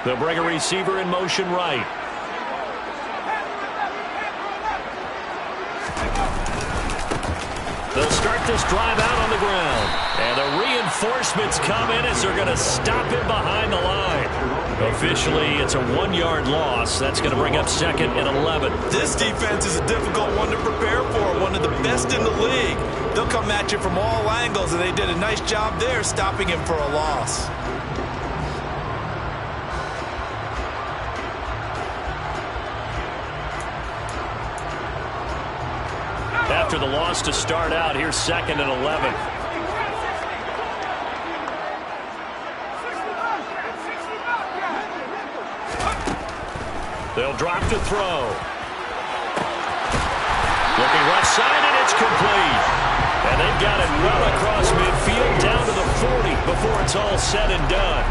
They'll bring a receiver in motion right. They'll start this drive out on the ground. And the reinforcements come in as they're going to stop him behind the line. Officially, it's a 1-yard loss. That's going to bring up 2nd and 11. This defense is a difficult one to prepare for, one of the best in the league. They'll come at you from all angles, and they did a nice job there stopping him for a loss. After the loss to start out, here's 2nd and 11. They'll drop to throw. Looking left side, and it's complete. And they've got it well across midfield down to the 40 before it's all said and done.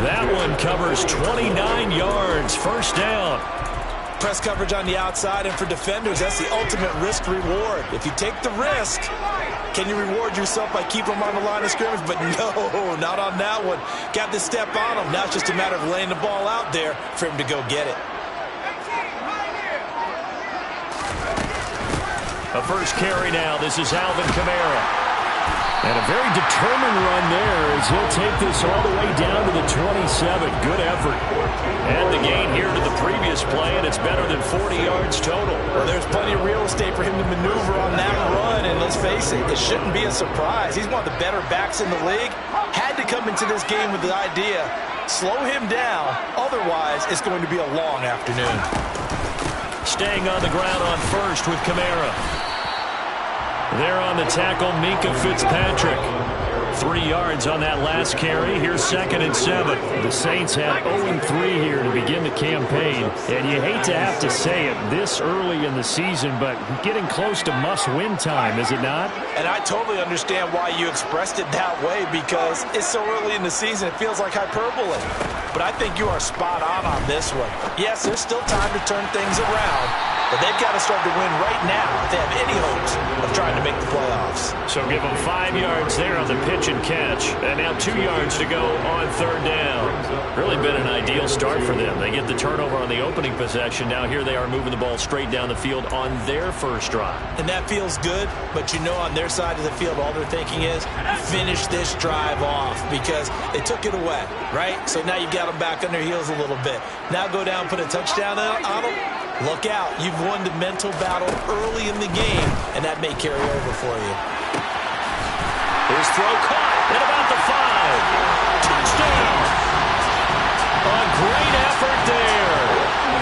That one covers 29 yards. First down. Press coverage on the outside, and for defenders, that's the ultimate risk-reward. If you take the risk, can you reward yourself by keeping them on the line of scrimmage? But no, not on that one. Got to step on him. Now it's just a matter of laying the ball out there for him to go get it. A first carry now. This is Alvin Kamara. And a very determined run there as he'll take this all the way down to the 27. Good effort. And the gain here to the previous play, and it's better than 40 yards total. Well, there's plenty of real estate for him to maneuver on that run, and let's face it, it shouldn't be a surprise. He's one of the better backs in the league. Had to come into this game with the idea, slow him down, otherwise it's going to be a long afternoon. Staying on the ground on first with Kamara. There on the tackle, Minkah Fitzpatrick. 3 yards on that last carry. Here's 2nd and 7. The Saints have 0-3 here to begin the campaign. And you hate to have to say it this early in the season, but getting close to must-win time, is it not? And I totally understand why you expressed it that way, because it's so early in the season, it feels like hyperbole. But I think you are spot on this one. Yes, there's still time to turn things around, but they've got to start to win right now if they have any hopes of trying to make the playoffs. So give them 5 yards there on the pitch and catch. And now 2 yards to go on 3rd down. Really been an ideal start for them. They get the turnover on the opening possession. Now here they are moving the ball straight down the field on their first drive. And that feels good, but you know on their side of the field all they're thinking is finish this drive off because they took it away, right? So now you've got them back on their heels a little bit. Now go down, put a touchdown on them. Look out. You've won the mental battle early in the game, and that may carry over for you. His throw caught at about the 5. Touchdown. A great effort there.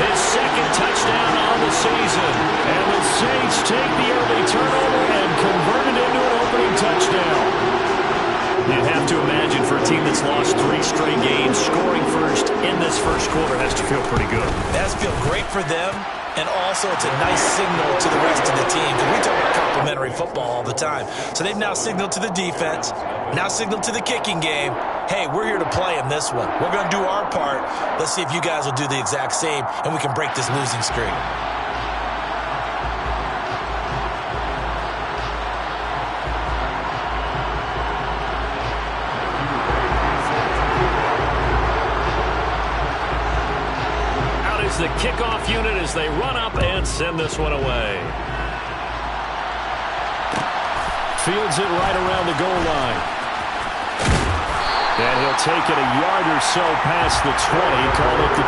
His 2nd touchdown on the season. And the Saints take the early turnover and convert it into an opening touchdown. You'd have to imagine for a team that's lost 3 straight games, scoring first in this first quarter has to feel pretty good. That has to feel great for them, and also it's a nice signal to the rest of the team, because we talk about complimentary football all the time. So they've now signaled to the defense, now signaled to the kicking game, hey, we're here to play in this one. We're going to do our part. Let's see if you guys will do the exact same, and we can break this losing streak. The kickoff unit as they run up and send this one away. Fields it right around the goal line. And he'll take it a yard or so past the 20, call it the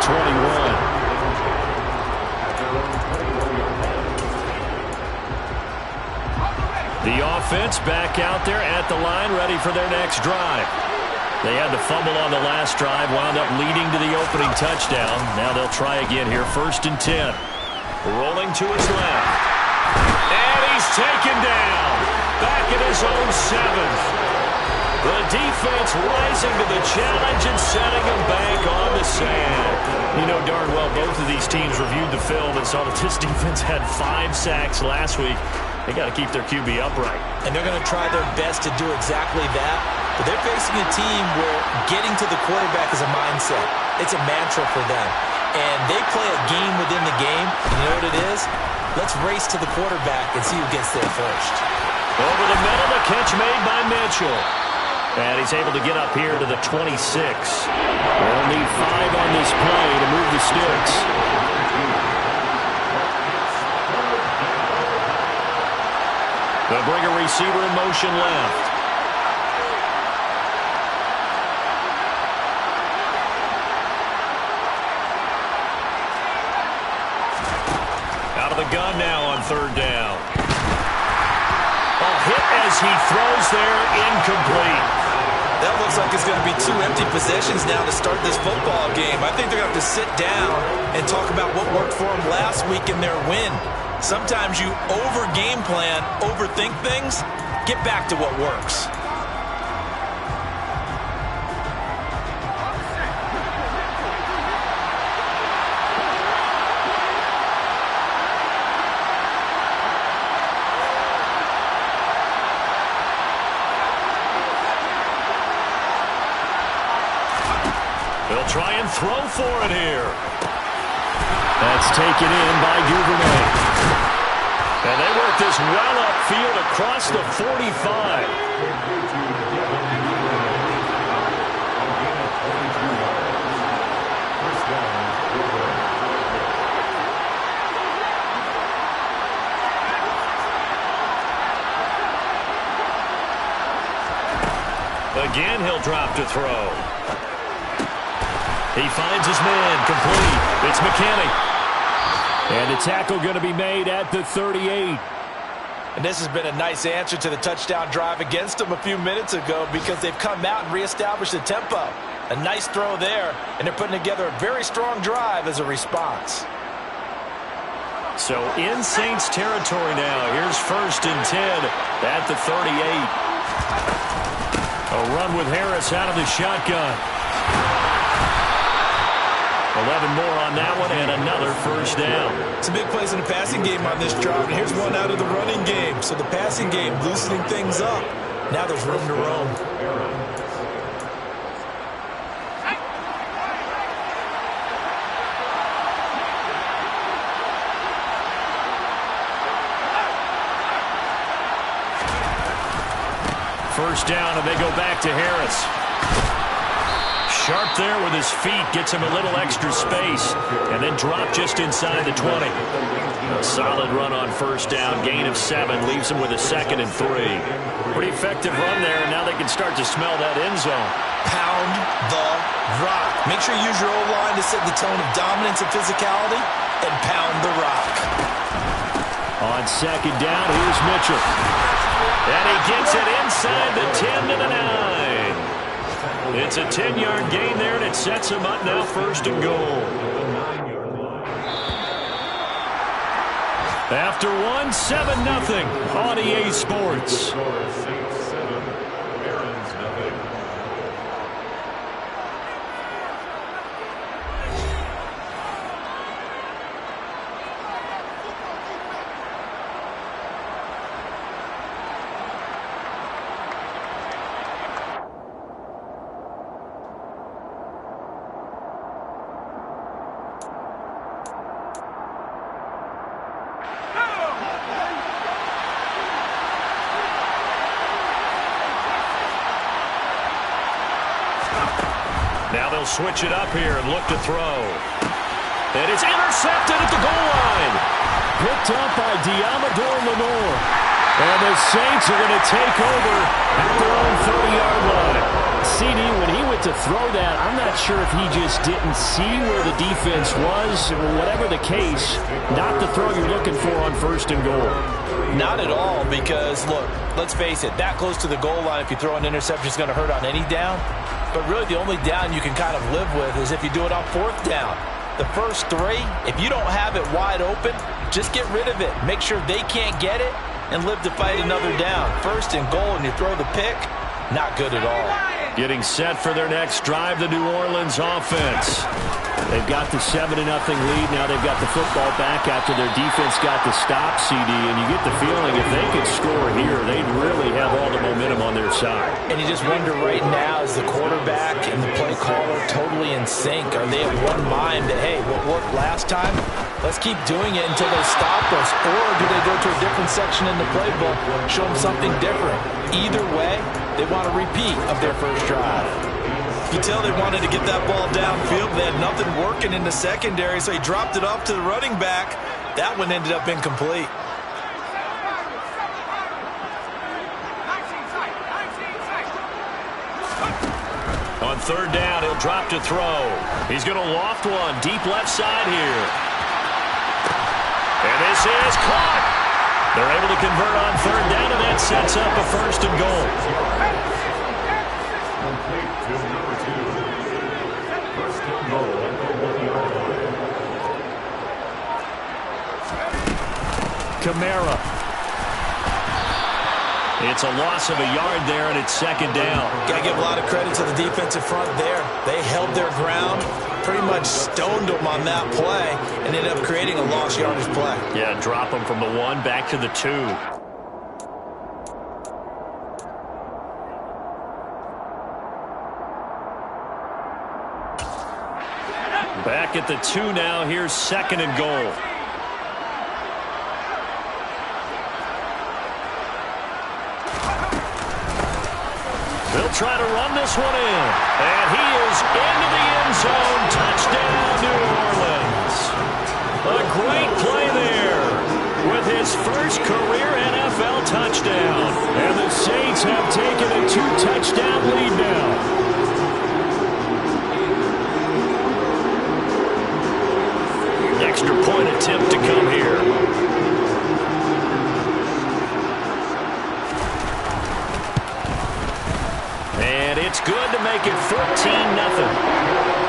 21. The offense back out there at the line, ready for their next drive. They had to fumble on the last drive, wound up leading to the opening touchdown. Now they'll try again here, 1st and 10. Rolling to his left. And he's taken down. Back at his own 7th. The defense rising to the challenge and setting him back on the sand. You know darn well both of these teams reviewed the film and saw that this defense had 5 sacks last week. They got to keep their QB upright. And they're going to try their best to do exactly that. But they're facing a team where getting to the quarterback is a mindset. It's a mantra for them. And they play a game within the game. And you know what it is? Let's race to the quarterback and see who gets there first. Over the middle, the catch made by Mitchell. And he's able to get up here to the 26. They'll need 5 on this play to move the sticks. They'll bring a receiver in motion left. Out of the gun now on 3rd down. A hit as he throws there, incomplete. That looks like it's going to be 2 empty possessions now to start this football game. I think they're going to have to sit down and talk about what worked for them last week in their win. Sometimes you over-game plan, overthink things, get back to what works. They'll try and throw for it here. That's taken in by Duvernay. And they work this well upfield across the 45. Again, he'll drop to throw. He finds his man, complete. It's McKinney. And the tackle going to be made at the 38. And this has been a nice answer to the touchdown drive against them a few minutes ago because they've come out and reestablished the tempo. A nice throw there, and they're putting together a very strong drive as a response. So in Saints territory now. Here's 1st and 10 at the 38. A run with Harris out of the shotgun. 11 more on that one, and another 1st down. Some big plays in the passing game on this drive, and here's one out of the running game. So the passing game loosening things up. Now there's room to roam. First down, and they go back to Harris. Sharp there with his feet, gets him a little extra space, and then drop just inside the 20. A solid run on 1st down, gain of 7, leaves him with a 2nd and 3. Pretty effective run there, and now they can start to smell that end zone. Pound the rock. Make sure you use your O-line to set the tone of dominance and physicality, and pound the rock. On 2nd down, here's Mitchell. And he gets it inside the 10 to the 9. It's a 10-yard gain there, and it sets him up now 1st and goal. After 1, 7-0 on EA Sports. Now they'll switch it up here and look to throw. And it's intercepted at the goal line. Picked up by Diamador Lenore. And the Saints are going to take over at their own 30-yard line. CD, when he went to throw that, I'm not sure if he just didn't see where the defense was, or whatever the case, not the throw you're looking for on 1st and goal. Not at all, because, look, let's face it, that close to the goal line, if you throw an interception, it's going to hurt on any down. But really, the only down you can kind of live with is if you do it on 4th down. The first 3, if you don't have it wide open, just get rid of it. Make sure they can't get it and live to fight another down. 1st and goal, and you throw the pick, not good at all. Getting set for their next drive, the New Orleans offense. They've got the 7-0 lead. Now they've got the football back after their defense got the stop, CD. And you get the feeling if they could score here, they'd really have all the momentum on their side. And you just wonder right now, is the quarterback and the play caller totally in sync? Are they of one mind that, hey, what worked last time, let's keep doing it until they stop us? Or do they go to a different section in the playbook, show them something different? Either way, they want a repeat of their first drive. You tell they wanted to get that ball downfield. They had nothing working in the secondary, so he dropped it off to the running back. That one ended up incomplete. On third down, he'll drop to throw. He's going to loft one deep left side here. And this is caught. They're able to convert on third down, and that sets up a first and goal. Kamara. It's a loss of a yard there, and it's second down. Got to give a lot of credit to the defensive front there. They held their ground, pretty much stoned them on that play, and ended up creating a lost yardage play. Yeah, drop them from the 1 back to the 2. Back at the 2 now. Here's second and goal. They'll try to run this one in. And he is into the end zone. Touchdown, New Orleans. A great play there with his first career NFL touchdown. And the Saints have taken a 2-touchdown lead now. Extra point attempt to come here. And it's good to make it 14-0.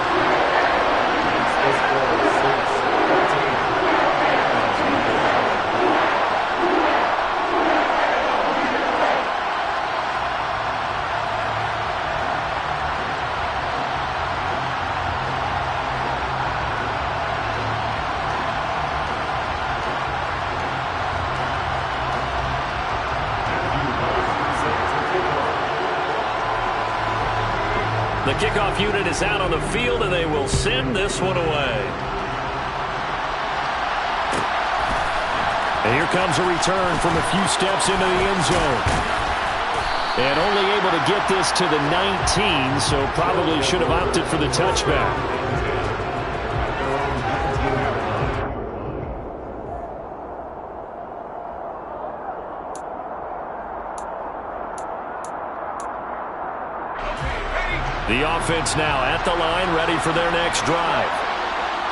The kickoff unit is out on the field, and they will send this one away. And here comes a return from a few steps into the end zone. And only able to get this to the 19, so probably should have opted for the touchback. The offense now at the line, ready for their next drive.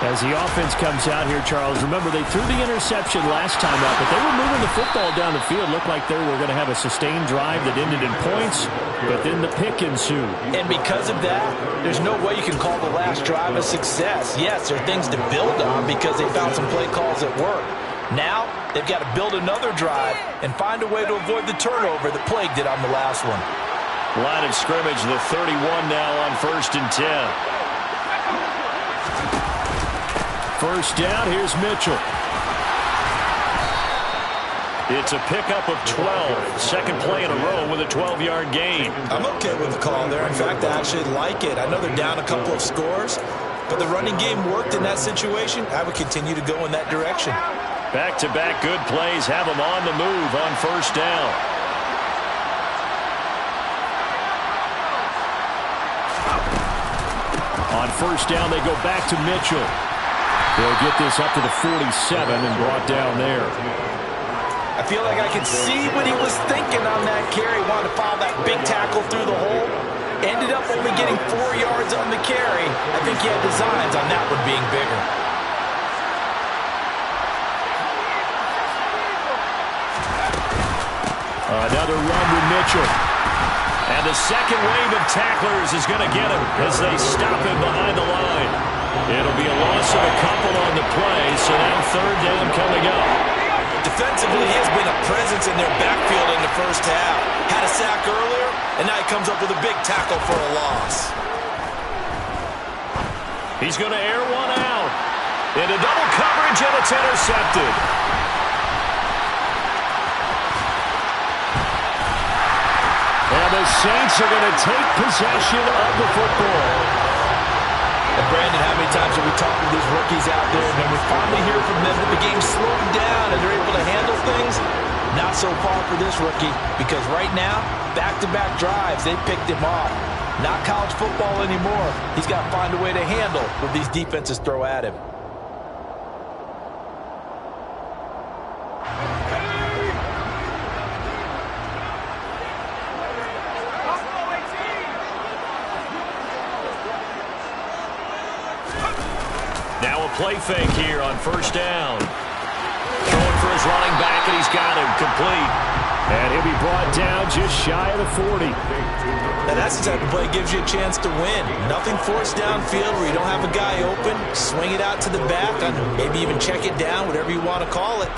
As the offense comes out here, Charles, remember they threw the interception last time out, but they were moving the football down the field. Looked like they were going to have a sustained drive that ended in points, but then the pick ensued. And because of that, there's no way you can call the last drive a success. Yes, there are things to build on because they found some play calls that work. Now, they've got to build another drive and find a way to avoid the turnover that plagued it on the last one. Line of scrimmage, the 31 now on 1st and 10. First down, here's Mitchell. It's a pickup of 12. Second play in a row with a 12-yard gain. I'm okay with the call there. In fact, I actually like it. I know they're down a couple of scores, but the running game worked in that situation. I would continue to go in that direction. Back-to-back good plays have them on the move on first down. On first down, they go back to Mitchell. They'll get this up to the 47 and brought down there. I feel like I could see what he was thinking on that carry. Wanted to follow that big tackle through the hole. Ended up only getting 4 yards on the carry. I think he had designs on that one being bigger. Another run with Mitchell. And the second wave of tacklers is going to get him as they stop him behind the line. It'll be a loss of a couple on the play, so now third down coming up. Defensively, he has been a presence in their backfield in the first half. Had a sack earlier, and now he comes up with a big tackle for a loss. He's going to air one out. Into double coverage, and it's intercepted. And the Saints are going to take possession of the football. And Brandon, how many times have we talked to these rookies out there, and then we finally hear from them that the game slowed down and they're able to handle things? Not so far for this rookie, because right now, back-to-back drives, they picked him off. Not college football anymore. He's got to find a way to handle what these defenses throw at him. Now a play fake here on first down. Throwing for his running back, and he's got him complete. And he'll be brought down just shy of the 40. Now that's the type of play that gives you a chance to win. Nothing forced downfield where you don't have a guy open. Swing it out to the back, maybe even check it down, whatever you want to call it.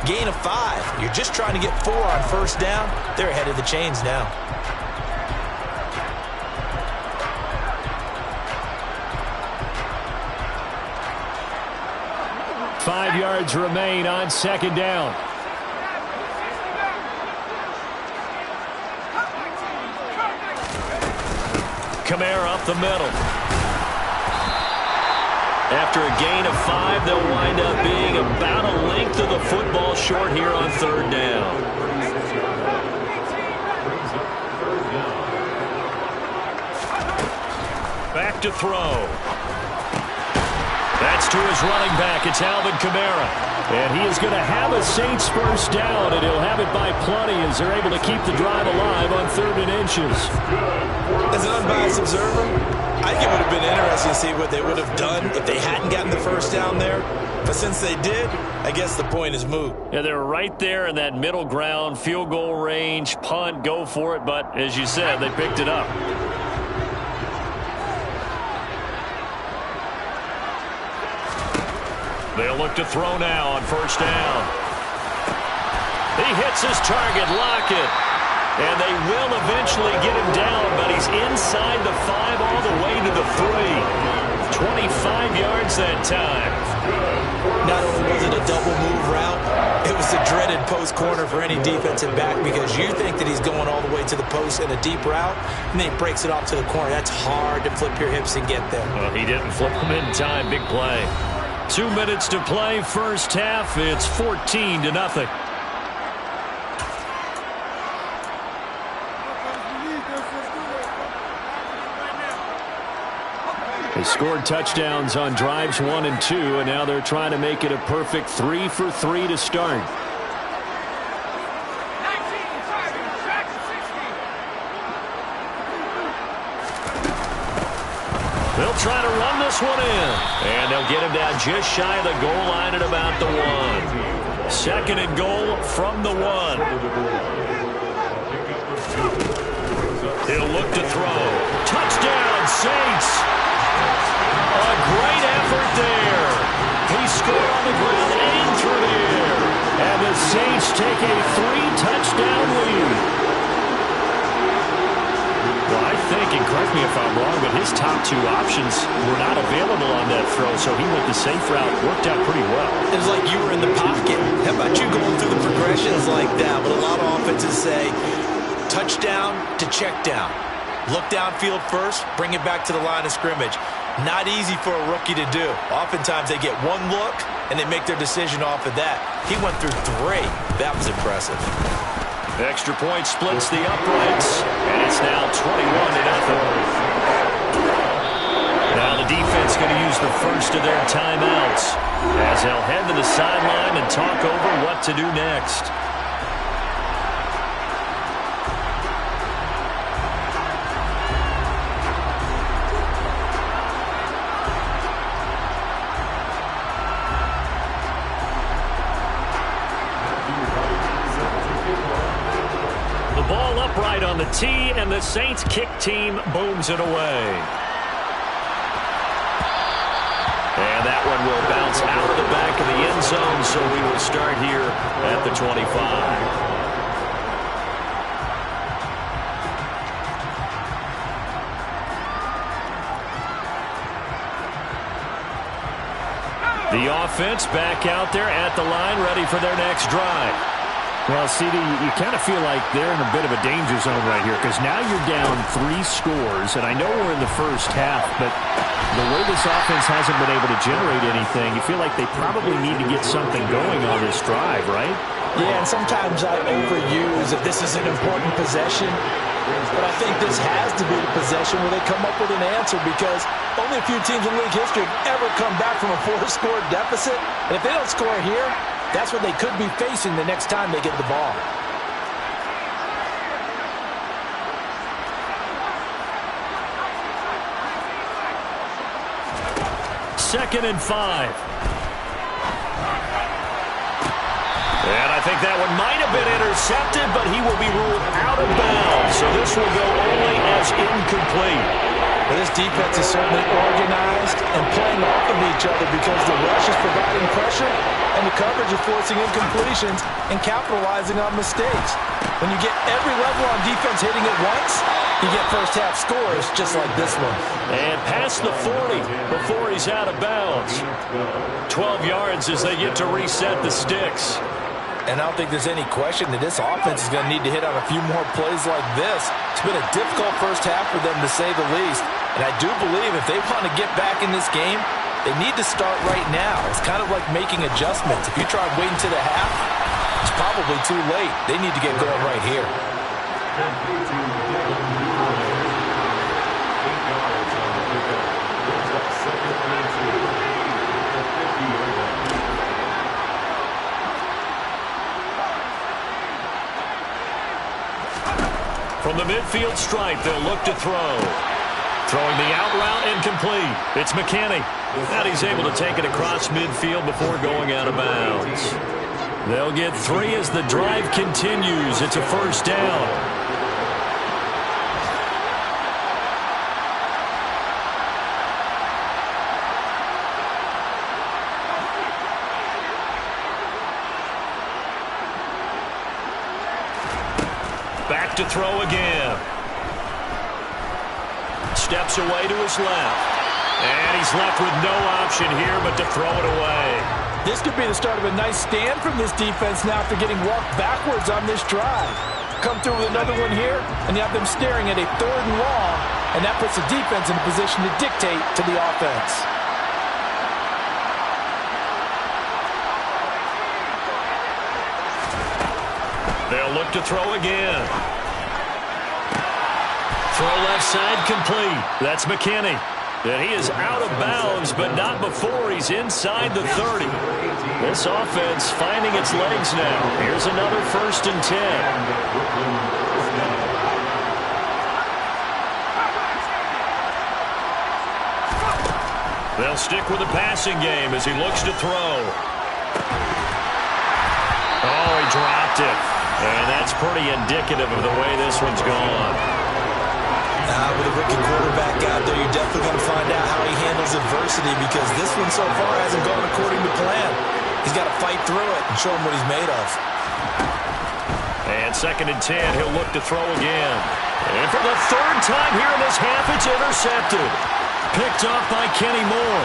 Gain of 5. You're just trying to get 4 on first down. They're ahead of the chains now. Five yards remain on second down. Kamara up the middle. After a gain of 5, they'll wind up being about a length of the football short here on third down. Back to throw. That's to his running back. It's Alvin Kamara. And he is going to have a Saints first down, and he'll have it by plenty as they're able to keep the drive alive on 3rd and inches. As an unbiased observer, I think it would have been interesting to see what they would have done if they hadn't gotten the first down there. But since they did, I guess the point is moot. Yeah, they're right there in that middle ground, field goal range, punt, go for it. But as you said, they picked it up. They'll look to throw now on first down. He hits his target, Lockett. And they will eventually get him down, but he's inside the 5 all the way to the 3. 25 yards that time. Not only was it a double move route, it was a dreaded post corner for any defensive back because you think that he's going all the way to the post in a deep route, and then he breaks it off to the corner. That's hard to flip your hips and get there. Well, he didn't flip him in time. Big play. 2 minutes to play, first half. It's 14-0. They scored touchdowns on drives 1 and 2, and now they're trying to make it a perfect 3 for 3 to start. They'll try to run this one in. And they'll get him down just shy of the goal line at about the 1. 2nd and goal from the 1. He'll look to throw. Touchdown, Saints. A great effort there. He scored on the ground and through the air. And the Saints take a 3-touchdown lead. Well, I think, and correct me if I'm wrong, but his top 2 options were not available on that throw, so he went the safe route. Worked out pretty well. It was like you were in the pocket. How about you going through the progressions like that? But a lot of offenses say touchdown to check down. Look downfield first, bring it back to the line of scrimmage. Not easy for a rookie to do. Oftentimes they get 1 look, and they make their decision off of that. He went through 3. That was impressive. Extra point splits the uprights, and it's now 21-0. Now the defense going to use the first of their timeouts as they'll head to the sideline and talk over what to do next. Ball upright on the tee, and the Saints kick team booms it away. And that one will bounce out of the back of the end zone, so we will start here at the 25. The offense back out there at the line, ready for their next drive. Well, CD, you kind of feel like they're in a bit of a danger zone right here because now you're down 3 scores, and I know we're in the first half, but the way this offense hasn't been able to generate anything, you feel like they probably need to get something going on this drive, right? Yeah, and sometimes I overuse that this is an important possession, but I think this has to be the possession where they come up with an answer because only a few teams in league history have ever come back from a 4-score deficit, and if they don't score here, that's what they could be facing the next time they get the ball. Second and 5. And I think that one might have been intercepted, but he will be ruled out of bounds. So this will go only as incomplete. Well, this defense is certainly organized and playing off of each other because the rush is providing pressure and the coverage is forcing incompletions and capitalizing on mistakes. When you get every level on defense hitting at once, you get first-half scores just like this one. And past the 40 before he's out of bounds. 12 yards as they get to reset the sticks. And I don't think there's any question that this offense is going to need to hit on a few more plays like this. It's been a difficult first half for them, to say the least. And I do believe if they want to get back in this game, they need to start right now. It's kind of like making adjustments. If you try waiting to the half, it's probably too late. They need to get going right here. From the midfield stripe, they'll look to throw. Throwing the out route incomplete. It's McKinney. And he's able to take it across midfield before going out of bounds. They'll get 3 as the drive continues. It's a first down. Back to throw again. Steps away to his left. And he's left with no option here but to throw it away. This could be the start of a nice stand from this defense now after getting walked backwards on this drive. Come through with another one here, and you have them staring at a 3rd and long, and that puts the defense in a position to dictate to the offense. They'll look to throw again. Throw left side complete. That's McKinney. And he is out of bounds, but not before he's inside the 30. This offense finding its legs now. Here's another 1st and 10. They'll stick with the passing game as he looks to throw. Oh, he dropped it. And that's pretty indicative of the way this one's gone. With a rookie quarterback out there, you're definitely going to find out how he handles adversity because this one so far hasn't gone according to plan. He's got to fight through it and show him what he's made of. And 2nd and 10, he'll look to throw again. And for the 3rd time here in this half, it's intercepted. Picked off by Kenny Moore.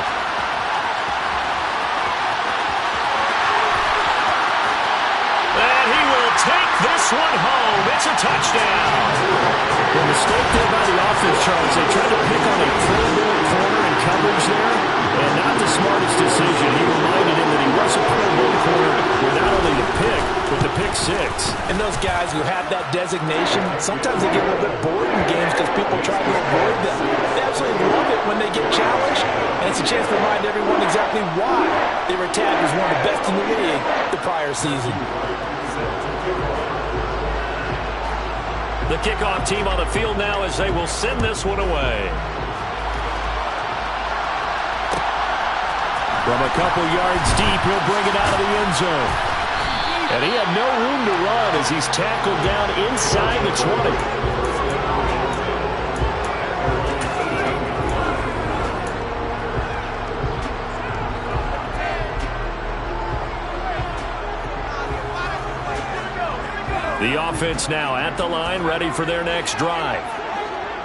And he will take this one home. It's a touchdown. The mistake there by the offense, Charles, they tried to pick on a pro-bowl corner in coverage there, and not the smartest decision. He reminded him that he was a pro-bowl corner with not only the pick, but the pick 6. And those guys who have that designation, sometimes they get a little bit bored in games because people try to avoid them. They absolutely love it when they get challenged, and it's a chance to remind everyone exactly why they were tagged as one of the best in the league the prior season. The kickoff team on the field now as they will send this one away. From a couple yards deep, he'll bring it out of the end zone. And he had no room to run as he's tackled down inside the 20. The offense now at the line, ready for their next drive.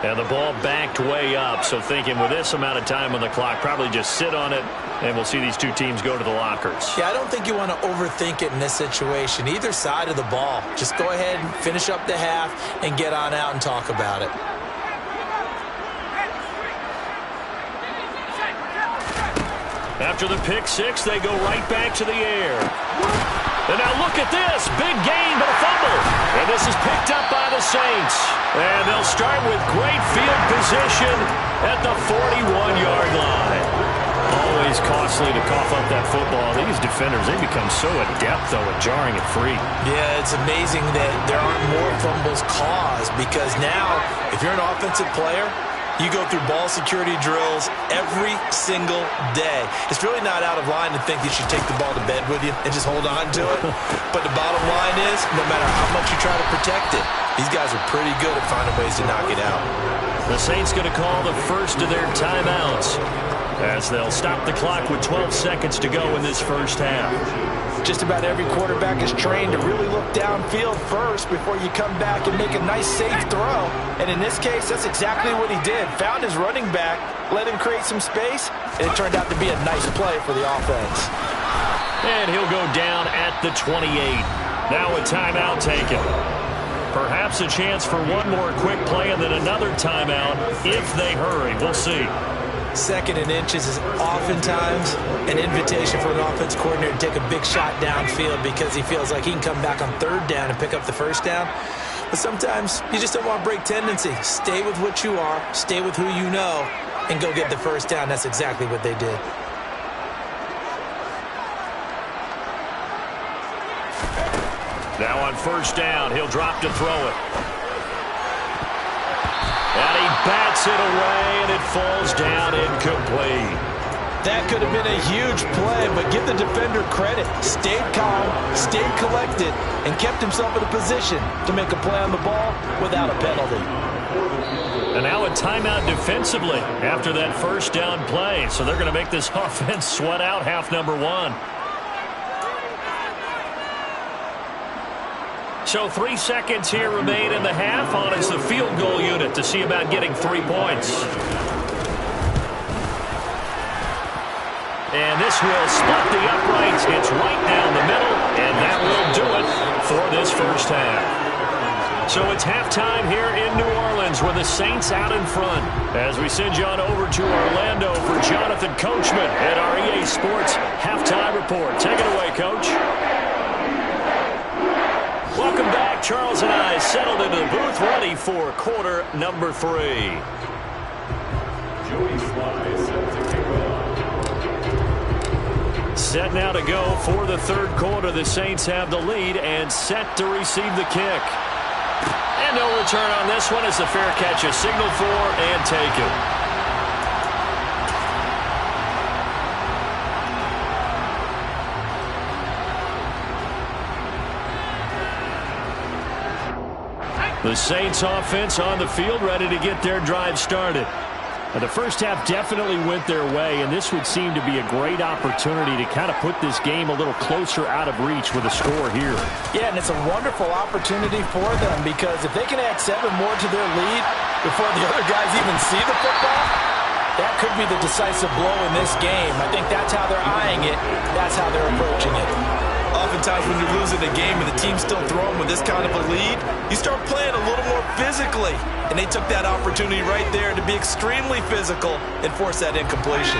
And the ball backed way up, so thinking with this amount of time on the clock, probably just sit on it, and we'll see these two teams go to the lockers. Yeah, I don't think you want to overthink it in this situation. Either side of the ball. Just go ahead and finish up the half and get on out and talk about it. After the pick six, they go right back to the air. And now look at this. Big gain, but a fumble. And this is picked up by the Saints. And they'll start with great field position at the 41-yard line. Always costly to cough up that football. These defenders, they become so adept, though, at jarring it free. Yeah, it's amazing that there aren't more fumbles caused because now, if you're an offensive player, you go through ball security drills every single day. It's really not out of line to think you should take the ball to bed with you and just hold on to it. But the bottom line is, no matter how much you try to protect it, these guys are pretty good at finding ways to knock it out. The Saints going to call the first of their timeouts as they'll stop the clock with 12 seconds to go in this first half. Just about every quarterback is trained to really look downfield first before you come back and make a nice, safe throw. And in this case, that's exactly what he did. Found his running back, let him create some space, and it turned out to be a nice play for the offense. And he'll go down at the 28. Now a timeout taken. Perhaps a chance for one more quick play and then another timeout if they hurry. We'll see. Second and inches is oftentimes an invitation for an offense coordinator to take a big shot downfield because he feels like he can come back on third down and pick up the first down. But sometimes you just don't want to break tendency. Stay with what you are, stay with who you know, and go get the first down. That's exactly what they did. Now on first down, he'll drop to throw it. And he bats it away, and it falls down incomplete. That could have been a huge play, but give the defender credit. Stayed calm, stayed collected, and kept himself in a position to make a play on the ball without a penalty. And now a timeout defensively after that first down play. So they're going to make this offense sweat out half number one. So 3 seconds here remain in the half. On is the field goal unit to see about getting 3 points. And this will split the uprights. It's right down the middle, and that will do it for this first half. So it's halftime here in New Orleans with the Saints out in front. As we send you on over to Orlando for Jonathan Coachman at our EA Sports Halftime Report. Take it away, Coach. Welcome back. Charles and I settled into the booth, ready for quarter number 3. Set now to go for the third quarter. The Saints have the lead and set to receive the kick. And no return on this one as the fair catch is signaled for and taken. The Saints offense on the field ready to get their drive started. The first half definitely went their way, and this would seem to be a great opportunity to kind of put this game a little closer out of reach with a score here. Yeah, and it's a wonderful opportunity for them because if they can add 7 more to their lead before the other guys even see the football, that could be the decisive blow in this game. I think that's how they're eyeing it. That's how they're approaching it. Oftentimes when you're losing a game and the team's still throwing with this kind of a lead, you start playing a little more physically. And they took that opportunity right there to be extremely physical and force that incompletion.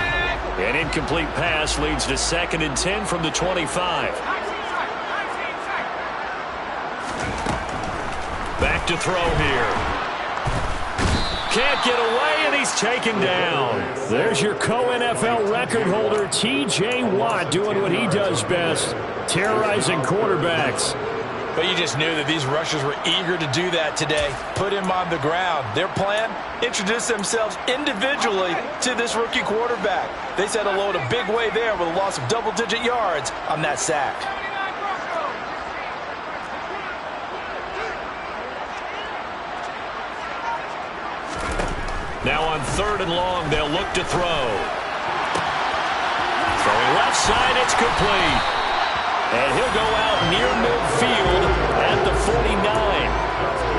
An incomplete pass leads to 2nd and 10 from the 25. Back to throw here. Can't get away, and he's taken down. There's your co-NFL record holder, T.J. Watt, doing what he does best, terrorizing quarterbacks. But you just knew that these rushers were eager to do that today. Put him on the ground. Their plan, introduce themselves individually to this rookie quarterback. They said hello in a big way there with a loss of double-digit yards on that sack. Now on 3rd and long, they'll look to throw. Throwing left side, it's complete. And he'll go out near midfield at the 49.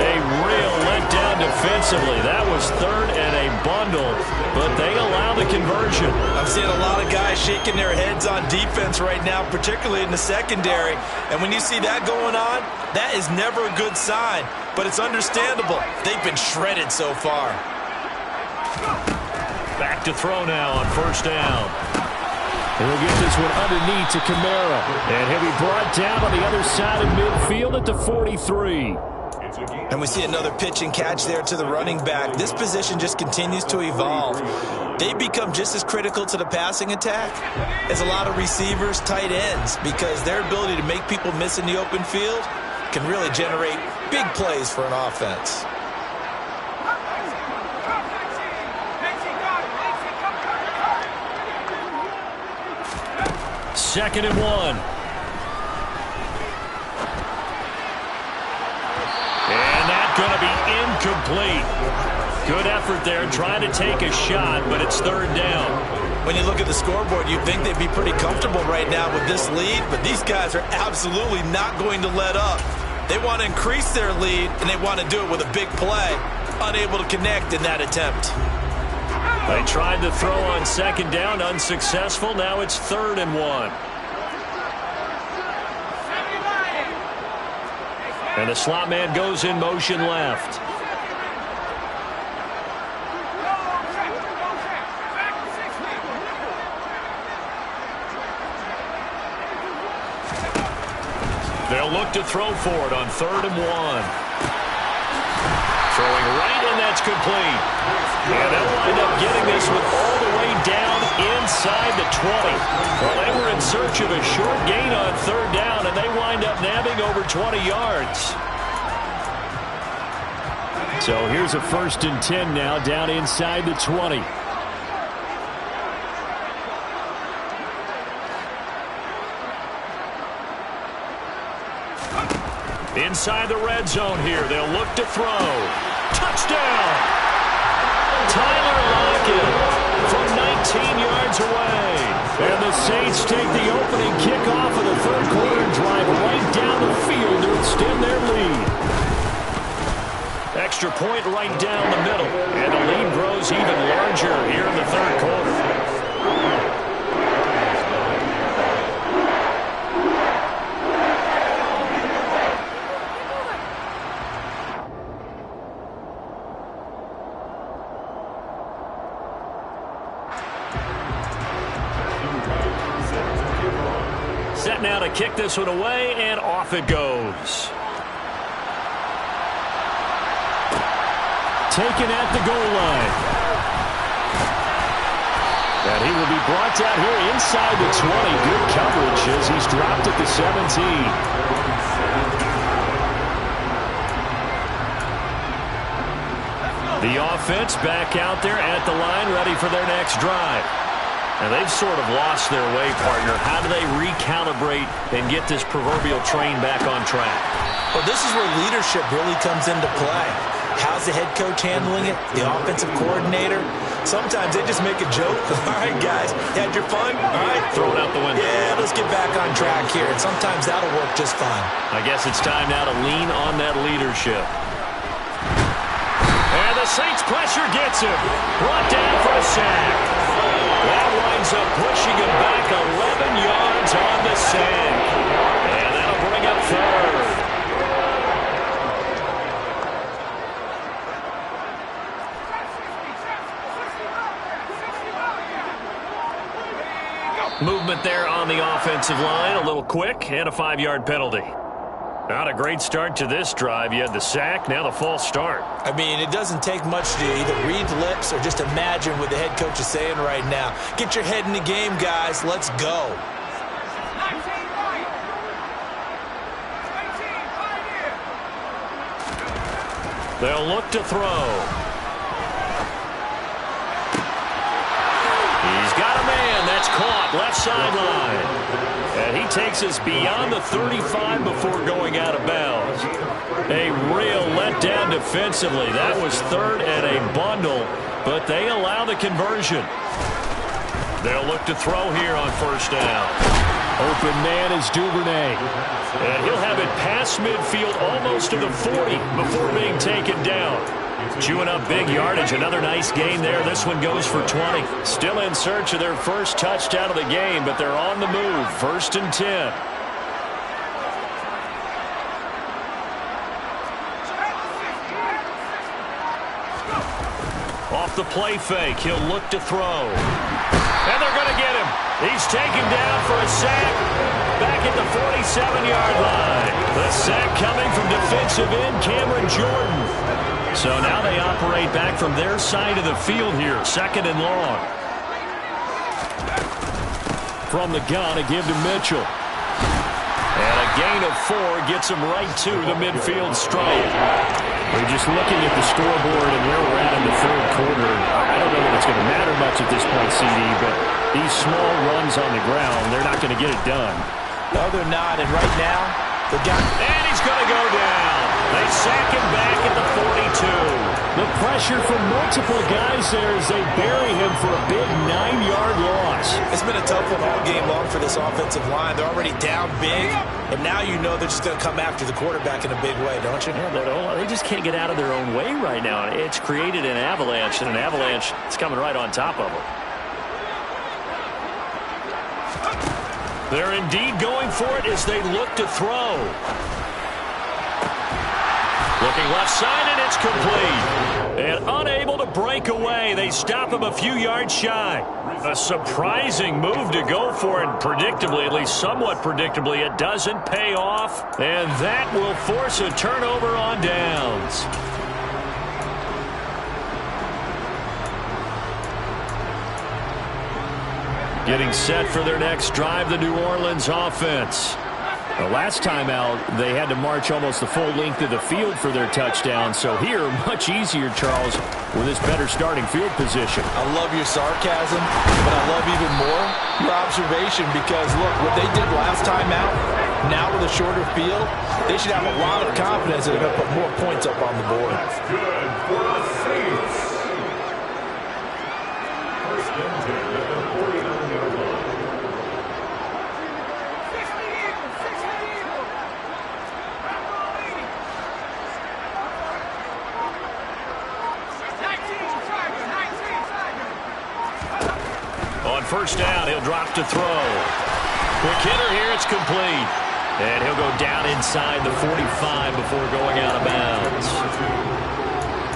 A real letdown defensively. That was third and a bundle, but they allow the conversion. I'm seeing a lot of guys shaking their heads on defense right now, particularly in the secondary. And when you see that going on, that is never a good sign. But it's understandable. They've been shredded so far. Back to throw now on first down. He'll get this one underneath to Kamara. And he'll be brought down on the other side of midfield at the 43. And we see another pitch and catch there to the running back. This position just continues to evolve. They become just as critical to the passing attack as a lot of receivers, tight ends, because their ability to make people miss in the open field can really generate big plays for an offense. Second and 1. And that's going to be incomplete. Good effort there trying to take a shot, but it's third down. When you look at the scoreboard, you'd think they'd be pretty comfortable right now with this lead, but these guys are absolutely not going to let up. They want to increase their lead, and they want to do it with a big play. Unable to connect in that attempt. They tried to throw on second down, unsuccessful. Now it's third and 1. And the slot man goes in motion left. They'll look to throw for it on third and 1. Throwing right, and that's complete. And they'll wind up getting this one all the way down inside the 20. Well, they were in search of a short gain on third down, and they wind up nabbing over 20 yards. So here's a first and 10 now down inside the 20. Inside the red zone here. They'll look to throw. Touchdown! Tyler Lockett from 19 yards away. And the Saints take the opening kickoff of the third quarter and drive right down the field to extend their lead. Extra point right down the middle. And the lead grows even larger here in the third quarter. Set now to kick this one away, and off it goes. Taken at the goal line. And he will be brought down here inside the 20. Good coverage as he's dropped at the 17. The offense back out there at the line, ready for their next drive. And they've sort of lost their way, partner. How do they recalibrate and get this proverbial train back on track? Well, this is where leadership really comes into play. How's the head coach handling it? The offensive coordinator? Sometimes they just make a joke. All right, guys, had your fun? All right. Throw it out the window. Yeah, let's get back on track here. And sometimes that'll work just fine. I guess it's time now to lean on that leadership. And the Saints pressure gets him. Brought down for a sack. That winds up pushing him back 11 yards on the sack. And that'll bring up third. Movement there on the offensive line, a little quick, and a 5-yard penalty. Not a great start to this drive. You had the sack, now the false start. I mean, it doesn't take much to either read lips or just imagine what the head coach is saying right now. Get your head in the game, guys. Let's go. They'll look to throw. He's got a man. That's caught. Left sideline. And he takes us beyond the 35 before going out of bounds. A real letdown defensively. That was third and a bundle, but they allow the conversion. They'll look to throw here on first down. Open man is Duvernay. And he'll have it past midfield almost to the 40 before being taken down. Chewing up big yardage. Another nice gain there. This one goes for 20. Still in search of their first touchdown of the game, but they're on the move. 1st and 10. Off the play fake, he'll look to throw. And they're going to get him. He's taken down for a sack back at the 47-yard line. The sack coming from defensive end Cameron Jordan. So now they operate back from their side of the field here, 2nd and long. From the gun, a give to Mitchell. And a gain of 4 gets him right to the midfield stripe. We're just looking at the scoreboard and where we're at in the 3rd quarter. I don't know that it's going to matter much at this point, CD, but these small runs on the ground, they're not going to get it done. No, they're not. And right now, the guy... And he's going to go down. They sack him back at the 42. The pressure from multiple guys there as they bury him for a big 9-yard loss. It's been a tough one all game long for this offensive line. They're already down big, and now you know they're just going to come after the quarterback in a big way, don't you? Yeah, they just can't get out of their own way right now. It's created an avalanche, and an avalanche is coming right on top of them. They're indeed going for it as they look to throw. Looking left side, and it's complete. And unable to break away. They stop him a few yards shy. A surprising move to go for it. Predictably, at least somewhat predictably, it doesn't pay off. And that will force a turnover on downs. Getting set for their next drive, the New Orleans offense. The last time out, they had to march almost the full length of the field for their touchdown. So here, much easier, Charles, with this better starting field position. I love your sarcasm, but I love even more your observation because, look, what they did last time out, now with a shorter field, they should have a lot of confidence that they're going to put more points up on the board. That's good for the Saints. On 1st down, he'll drop to throw. Quick hitter here, it's complete. And he'll go down inside the 45 before going out of bounds.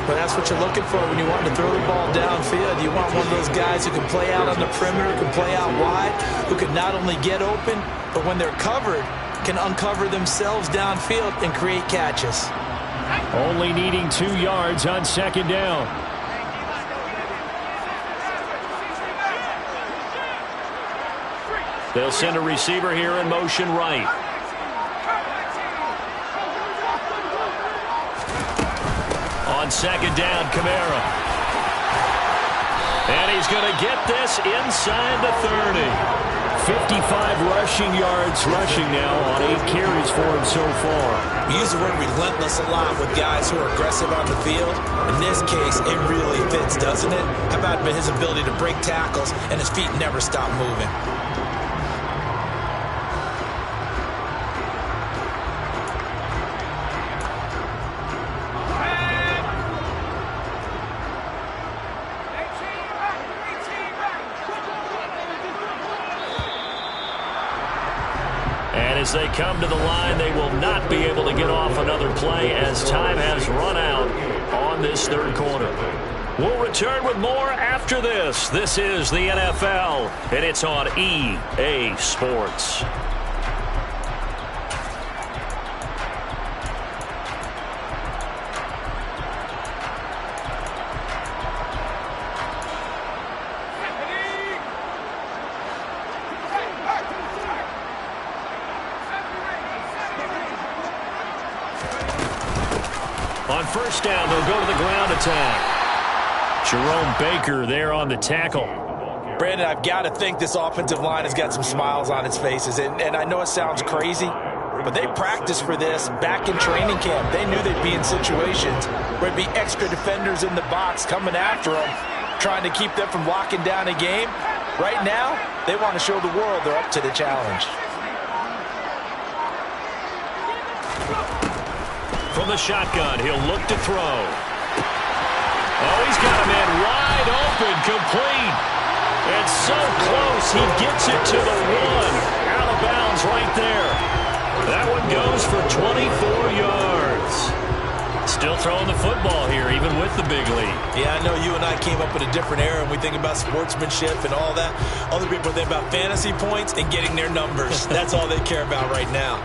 But that's what you're looking for when you want to throw the ball downfield. You want one of those guys who can play out on the perimeter, can play out wide, who can not only get open, but when they're covered, can uncover themselves downfield and create catches. Only needing 2 yards on 2nd down. They'll send a receiver here in motion right. On 2nd down, Kamara. And he's going to get this inside the 30. 55 rushing yards rushing now on 8 carries for him so far. We use the word relentless a lot with guys who are aggressive on the field. In this case, it really fits, doesn't it? How about his ability to break tackles and his feet never stop moving? As they come to the line, they will not be able to get off another play as time has run out on this 3rd quarter. We'll return with more after this. This is the NFL, and it's on EA Sports. On 1st down, they'll go to the ground attack. Jerome Baker there on the tackle. Brandon, I've got to think this offensive line has got some smiles on its faces. And I know it sounds crazy, but they practiced for this back in training camp. They knew they'd be in situations where there'd be extra defenders in the box coming after them, trying to keep them from locking down a game. Right now, they want to show the world they're up to the challenge. From the shotgun, he'll look to throw. It's so close. He gets it to the 1. Out of bounds right there. That one goes for 24 yards. Still throwing the football here, even with the big lead. Yeah, I know you and I came up in a different era, and we think about sportsmanship and all that. Other people think about fantasy points and getting their numbers. That's all they care about right now.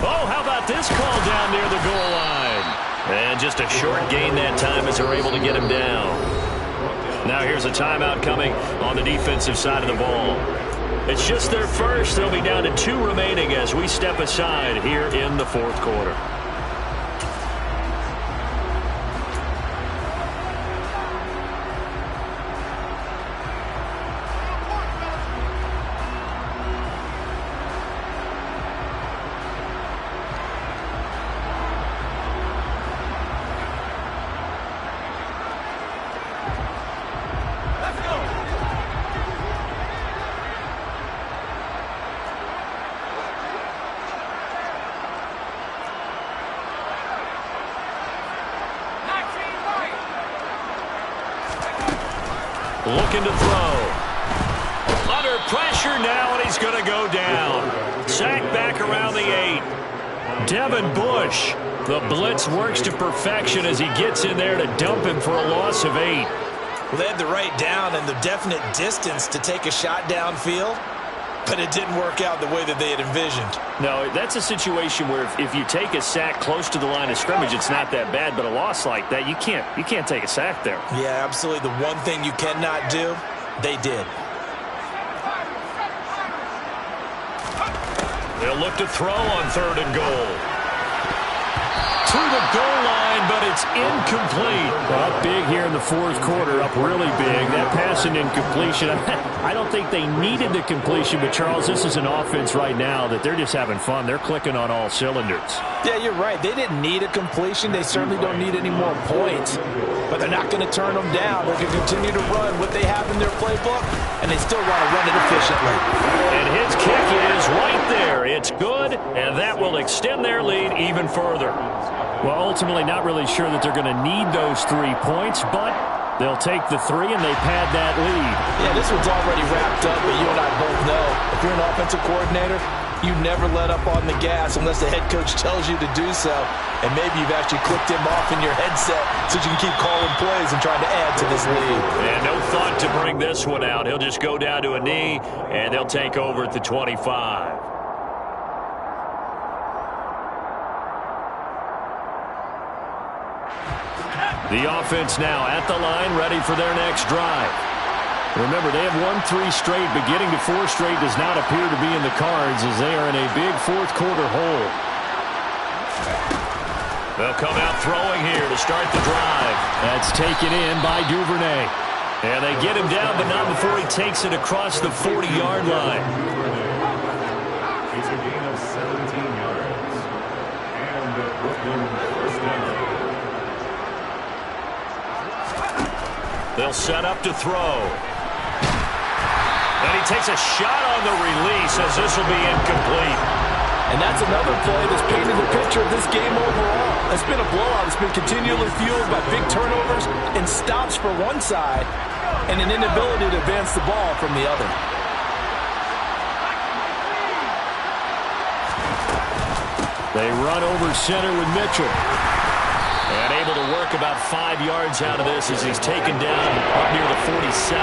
Oh, how about this call down near the goal line? And just a short gain that time as they're able to get him down. Now here's a timeout coming on the defensive side of the ball. It's just their first. They'll be down to 2 remaining as we step aside here in the fourth quarter. Looking to throw. Under pressure now, and he's going to go down. Sacked back around the 8. Devin Bush. The blitz works to perfection as he gets in there to dump him for a loss of 8. Well, they had the right down and the definite distance to take a shot downfield, but it didn't work out the way that they had envisioned. No, that's a situation where if you take a sack close to the line of scrimmage, it's not that bad, but a loss like that, you can't take a sack there. Yeah, absolutely. The one thing you cannot do, they did. They'll look to throw on 3rd and goal. To the goal line, but it's incomplete. Well, up big here in the fourth quarter, up really big. That pass and incompletion, I don't think they needed the completion, but Charles, this is an offense right now that they're just having fun. They're clicking on all cylinders. Yeah, you're right. They didn't need a completion. They certainly don't need any more points, but they're not going to turn them down. They're going to continue to run what they have in their playbook, and they still want to run it efficiently. And his kick is right there. It's good, and that will extend their lead even further. Well, ultimately not really sure that they're going to need those 3 points, but they'll take the 3 and they pad that lead. Yeah, this one's already wrapped up, but you and I both know if you're an offensive coordinator, you never let up on the gas unless the head coach tells you to do so. And maybe you've actually clicked him off in your headset so you can keep calling plays and trying to add to this lead. And no thought to bring this one out. He'll just go down to a knee, and they'll take over at the 25. The offense now at the line, ready for their next drive. Remember, they have won 3 straight, but getting to 4 straight does not appear to be in the cards as they are in a big fourth quarter hole. They'll come out throwing here to start the drive. That's taken in by Duvernay. And they get him down, but not before he takes it across the 40-yard line. It's a gain of 17 yards. And the Brooklyn first down. They'll set up to throw. And he takes a shot on the release as this will be incomplete. And that's another play that's painted the picture of this game overall. It's been a blowout. It's been continually fueled by big turnovers and stops for one side and an inability to advance the ball from the other. They run over center with Mitchell. And able to work about 5 yards out of this as he's taken down up near the 47.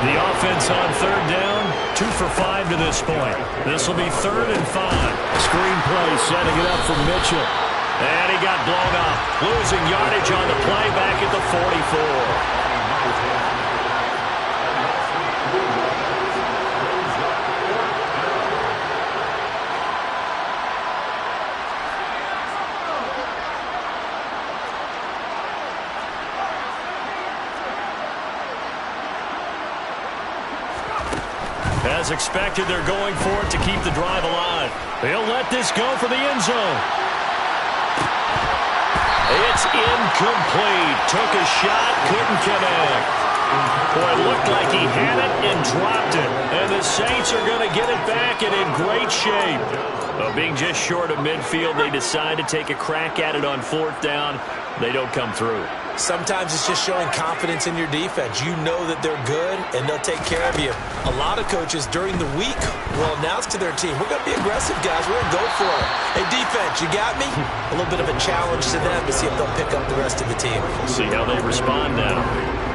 The offense on 3rd down, 2 for 5 to this point. This will be 3rd and 5. Screen play setting it up for Mitchell. And he got blown up. Losing yardage on the play back at the 44. As expected, they're going for it to keep the drive alive. They'll let this go for the end zone. It's incomplete. Took a shot, couldn't connect. Boy, it looked like he had it and dropped it. And the Saints are going to get it back and in great shape. Being just short of midfield, they decide to take a crack at it on 4th down. They don't come through. Sometimes it's just showing confidence in your defense. You know that they're good, and they'll take care of you. A lot of coaches during the week will announce to their team, we're going to be aggressive, guys. We're going to go for it. Hey, defense, you got me? A little bit of a challenge to them to see if they'll pick up the rest of the team. We'll see how they respond now.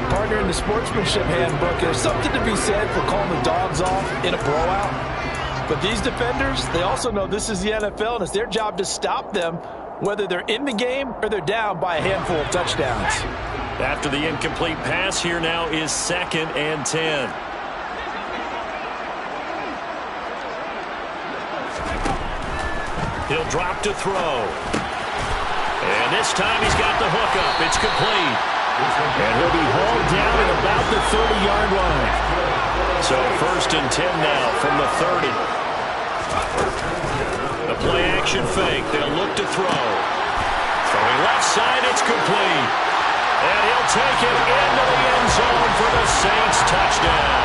Partner, in the sportsmanship handbook, there's something to be said for calling the dogs off in a blowout. But these defenders, they also know this is the NFL, and it's their job to stop them, whether they're in the game or they're down by a handful of touchdowns. After the incomplete pass, here now is 2nd and 10. He'll drop to throw. And this time he's got the hook up. It's complete. And he'll be hauled down at about the 30-yard line. So 1st and 10 now from the 30. The play-action fake. They'll look to throw. Throwing left side, it's complete. And he'll take it into the end zone for the Saints touchdown.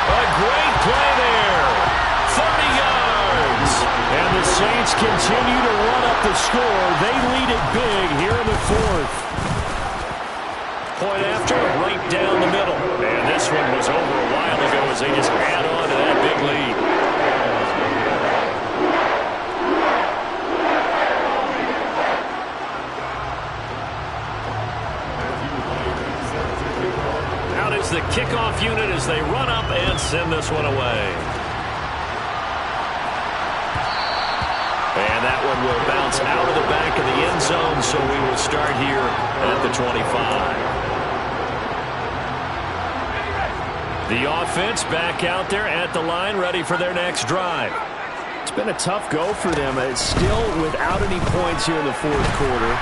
A great play there. 30 yards. And the Saints continue to run up the score. They lead it big here in the 4th. Point after, right down the middle. And this one was over a while ago as they just add on to that big lead. Out is the kickoff unit as they run up and send this one away. And that one will bounce out of the back of the end zone, so we will start here at the 25. The offense back out there at the line, ready for their next drive. It's been a tough go for them. It's still without any points here in the 4th quarter.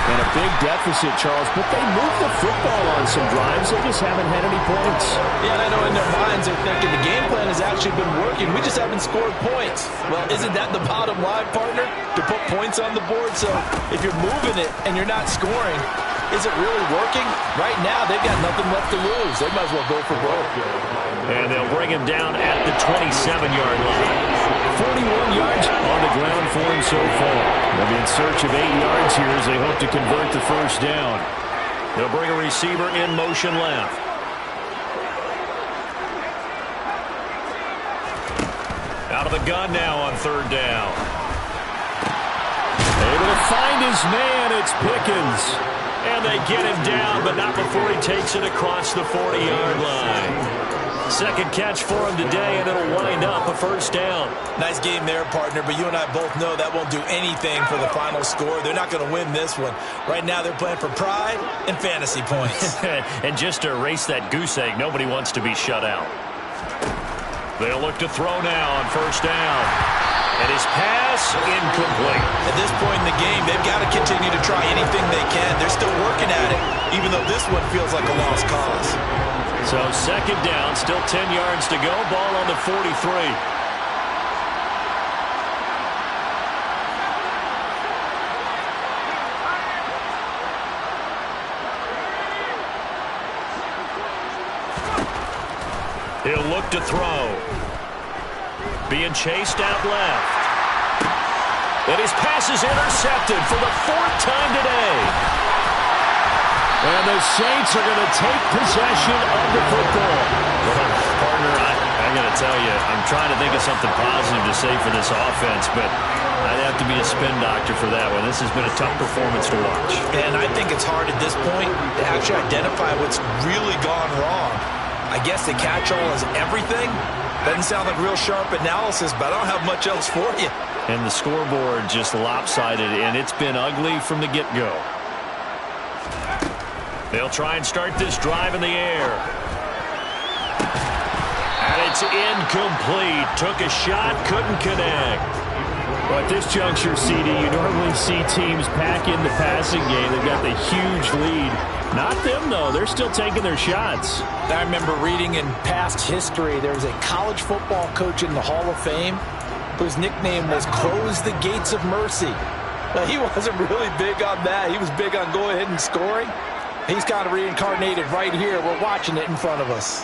And a big deficit, Charles. But they moved the football on some drives. They just haven't had any points. Yeah, and I know in their minds they're thinking the game plan has actually been working. We just haven't scored points. Well, isn't that the bottom line, partner? To put points on the board? So if you're moving it and you're not scoring, is it really working? Right now, they've got nothing left to lose. They might as well go for broke. And they'll bring him down at the 27-yard line. 41 yards on the ground for him so far. They'll be in search of 8 yards here as they hope to convert the 1st down. They'll bring a receiver in motion left. Out of the gun now on 3rd down. Able to find his man. It's Pickens. And they get him down, but not before he takes it across the 40-yard line. 2nd catch for him today, and it'll wind up a 1st down. Nice game there, partner, but you and I both know that won't do anything for the final score. They're not going to win this one. Right now they're playing for pride and fantasy points. And just to erase that goose egg, nobody wants to be shut out. They'll look to throw now on 1st down. And his pass incomplete. At this point in the game, they've got to continue to try anything they can. They're still working at it, even though this one feels like a lost cause. So 2nd down, still 10 yards to go. Ball on the 43. He'll look to throw. Being chased out left. And his pass is intercepted for the 4th time today. And the Saints are going to take possession of the football. Well, partner, I'm going to tell you, I'm trying to think of something positive to say for this offense, but I'd have to be a spin doctor for that one. This has been a tough performance to watch. And I think it's hard at this point to actually identify what's really gone wrong. I guess the catch-all is everything. Doesn't sound like real sharp analysis, but I don't have much else for you. And the scoreboard just lopsided, and it's been ugly from the get-go. They'll try and start this drive in the air. And it's incomplete. Took a shot, couldn't connect. Well, at this juncture, CD, you normally see teams pack in the passing game. They've got the huge lead. Not them, though. They're still taking their shots. I remember reading in past history, there was a college football coach in the Hall of Fame whose nickname was Close the Gates of Mercy. Now, he wasn't really big on that. He was big on going ahead and scoring. He's kind of reincarnated right here. We're watching it in front of us.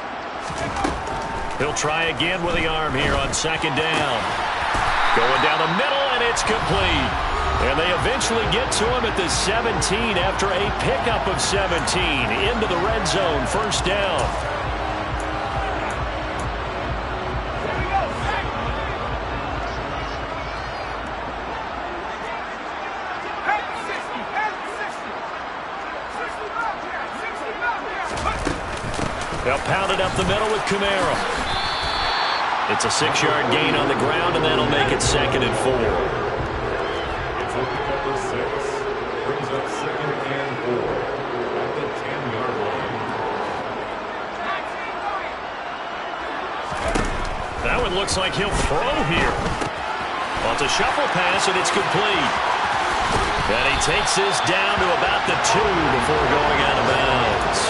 He'll try again with the arm here on second down. Going down the middle, and it's complete. And they eventually get to him at the 17 after a pickup of 17 into the red zone. First down. They'll pound it up the middle with Kamara. It's a 6-yard gain on the ground, and that'll make it 2nd and 4. It's a pickup of 6. Brings up 2nd and 4 at the 10-yard line. That one looks like he'll throw here. Well, it's a shuffle pass, and it's complete. And he takes this down to about the 2 before going out of bounds.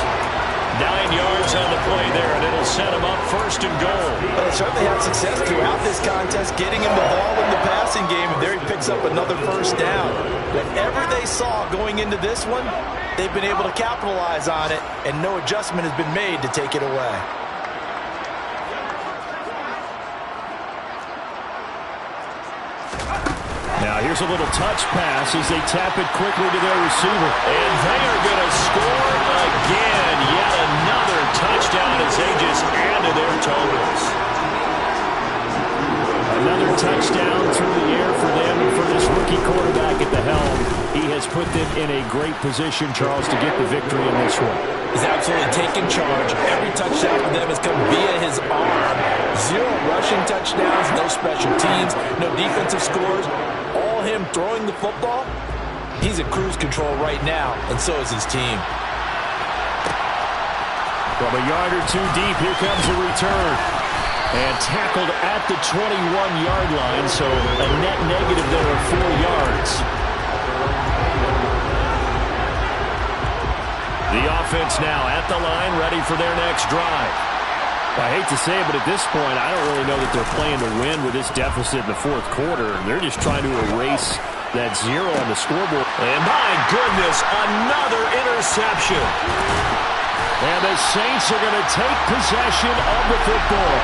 9 yards on the play there, and it'll set him up 1st and goal. But they certainly had success throughout this contest, getting him the ball in the passing game, and there he picks up another 1st down. Whatever they saw going into this one, they've been able to capitalize on it, and no adjustment has been made to take it away. Now here's a little touch pass as they tap it quickly to their receiver. And they are going to score again. Yet another touchdown as they just add to their totals. Another touchdown through the air for them and for this rookie quarterback at the helm. He has put them in a great position, Charles, to get the victory in this one. He's absolutely taken charge. Every touchdown for them has come via his arm. 0 rushing touchdowns, no special teams, no defensive scores. All him throwing the football. He's at cruise control right now, and so is his team. From a yard or 2 deep, here comes a return. And tackled at the 21-yard line, so a net negative there of 4 yards. The offense now at the line, ready for their next drive. I hate to say it, but at this point, I don't really know that they're playing to win with this deficit in the 4th quarter. They're just trying to erase that 0 on the scoreboard. And my goodness, another interception. And the Saints are going to take possession of the football.